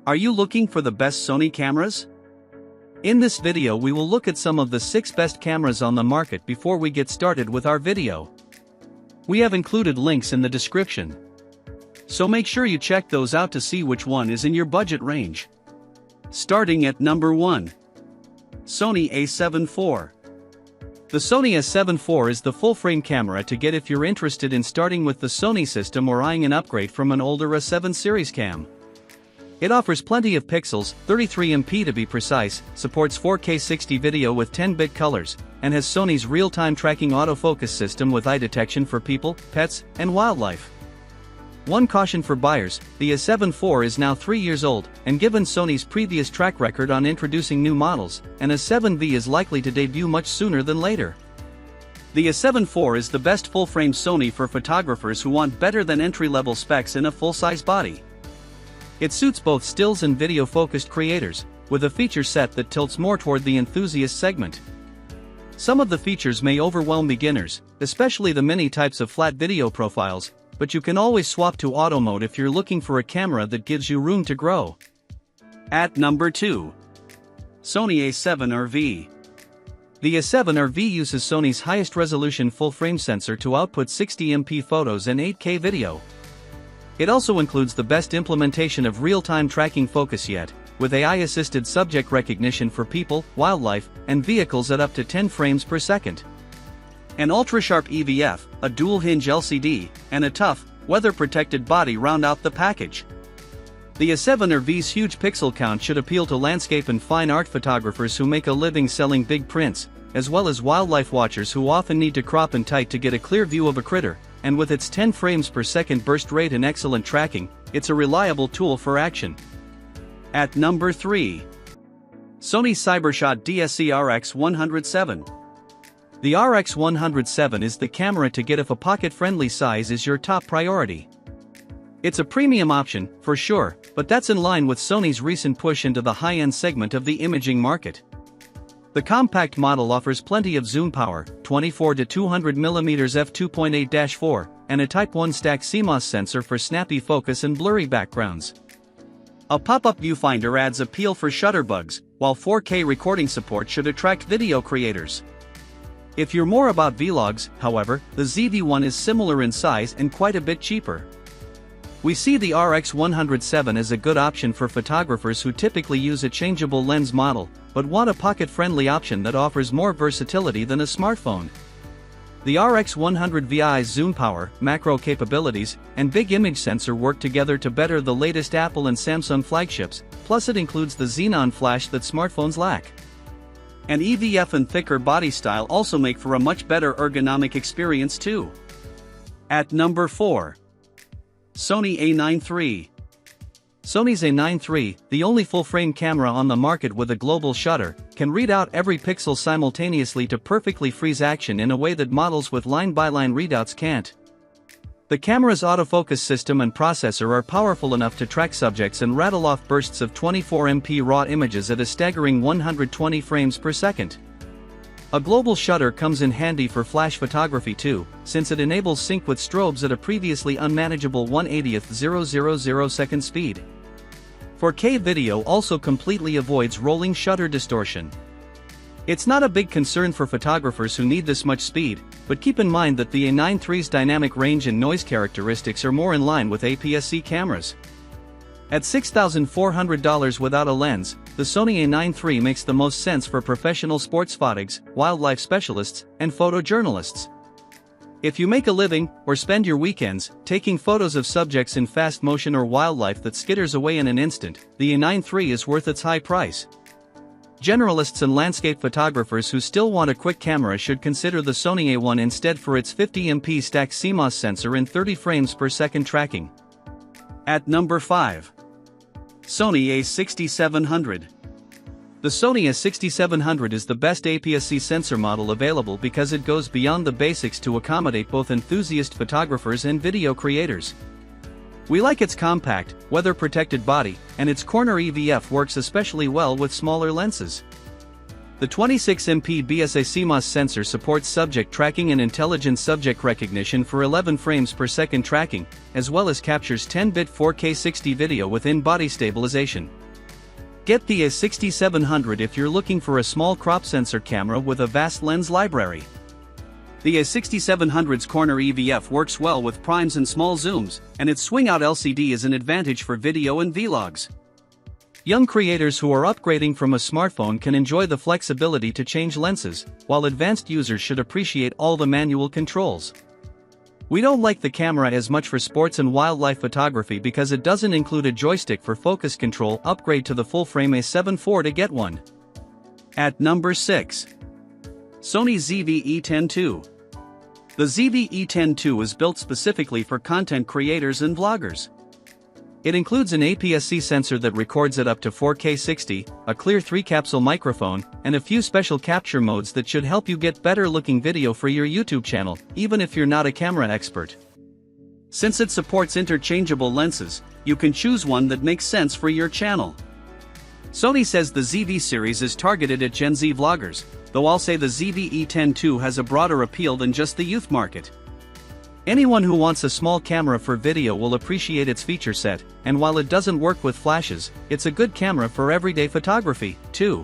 Are you looking for the best Sony cameras? In this video we will look at some of the 6 best cameras on the market before we get started with our video. We have included links in the description, so make sure you check those out to see which one is in your budget range. Starting at number 1. Sony A7 IV. The Sony A7 IV is the full-frame camera to get if you're interested in starting with the Sony system or eyeing an upgrade from an older A7 series cam. It offers plenty of pixels, 33MP to be precise, supports 4K 60 video with 10-bit colors, and has Sony's real-time tracking autofocus system with eye detection for people, pets, and wildlife. One caution for buyers: the A7 IV is now 3 years old, and given Sony's previous track record on introducing new models, an A7V is likely to debut much sooner than later. The A7 IV is the best full-frame Sony for photographers who want better than entry-level specs in a full-size body. It suits both stills and video-focused creators, with a feature set that tilts more toward the enthusiast segment. Some of the features may overwhelm beginners, especially the many types of flat video profiles, but you can always swap to auto mode if you're looking for a camera that gives you room to grow. At number 2. Sony A7RV. The A7RV uses Sony's highest resolution full-frame sensor to output 60MP photos and 8K video. It also includes the best implementation of real-time tracking focus yet, with AI-assisted subject recognition for people, wildlife, and vehicles at up to 10 frames per second. An ultra-sharp EVF, a dual-hinge LCD, and a tough, weather-protected body round out the package. The A7RV's huge pixel count should appeal to landscape and fine art photographers who make a living selling big prints, as well as wildlife watchers who often need to crop and tight to get a clear view of a critter, and with its 10 frames per second burst rate and excellent tracking, it's a reliable tool for action. At number 3. Sony CyberShot DSC RX107. The RX107 is the camera to get if a pocket-friendly size is your top priority. It's a premium option, for sure, but that's in line with Sony's recent push into the high-end segment of the imaging market. The compact model offers plenty of zoom power, 24 to 200mm f2.8-4, and a Type 1 stack CMOS sensor for snappy focus and blurry backgrounds. A pop-up viewfinder adds appeal for shutterbugs, while 4K recording support should attract video creators. If you're more about vlogs, however, the ZV-E10 is similar in size and quite a bit cheaper. We see the RX107 as a good option for photographers who typically use a changeable lens model, but want a pocket-friendly option that offers more versatility than a smartphone. The RX100VI's zoom power, macro capabilities, and big image sensor work together to better the latest Apple and Samsung flagships, plus it includes the xenon flash that smartphones lack. An EVF and thicker body style also make for a much better ergonomic experience too. At number 4. Sony A9 III. Sony's A9 III, the only full-frame camera on the market with a global shutter, can read out every pixel simultaneously to perfectly freeze action in a way that models with line-by-line readouts can't. The camera's autofocus system and processor are powerful enough to track subjects and rattle off bursts of 24MP raw images at a staggering 120 frames per second. A global shutter comes in handy for flash photography too, since it enables sync with strobes at a previously unmanageable 1/80,000 second speed. 4K video also completely avoids rolling shutter distortion. It's not a big concern for photographers who need this much speed, but keep in mind that the A9 III's dynamic range and noise characteristics are more in line with APS-C cameras. At $6,400 without a lens, the Sony A9 III makes the most sense for professional sports photogs, wildlife specialists, and photojournalists. If you make a living, or spend your weekends, taking photos of subjects in fast motion or wildlife that skitters away in an instant, the A9 III is worth its high price. Generalists and landscape photographers who still want a quick camera should consider the Sony A1 instead for its 50MP stacked CMOS sensor and 30 frames per second tracking. At number 5. Sony A6700. The Sony A6700 is the best APS-C sensor model available because it goes beyond the basics to accommodate both enthusiast photographers and video creators. We like its compact, weather-protected body, and its corner EVF works especially well with smaller lenses. The 26MP BSA CMOS sensor supports subject tracking and intelligent subject recognition for 11 frames per second tracking, as well as captures 10-bit 4K 60 video with in-body stabilization. Get the A6700 if you're looking for a small crop sensor camera with a vast lens library. The A6700's corner EVF works well with primes and small zooms, and its swing-out LCD is an advantage for video and vlogs. Young creators who are upgrading from a smartphone can enjoy the flexibility to change lenses, while advanced users should appreciate all the manual controls. We don't like the camera as much for sports and wildlife photography because it doesn't include a joystick for focus control. Upgrade to the full-frame A7 IV to get one. At number 6. Sony ZV-E10 II. The ZV-E10 II is built specifically for content creators and vloggers. It includes an APS-C sensor that records at up to 4K 60, a clear 3-capsule microphone, and a few special capture modes that should help you get better-looking video for your YouTube channel, even if you're not a camera expert. Since it supports interchangeable lenses, you can choose one that makes sense for your channel. Sony says the ZV series is targeted at Gen Z vloggers, though I'll say the ZV-E10 II has a broader appeal than just the youth market. Anyone who wants a small camera for video will appreciate its feature set, and while it doesn't work with flashes, it's a good camera for everyday photography, too.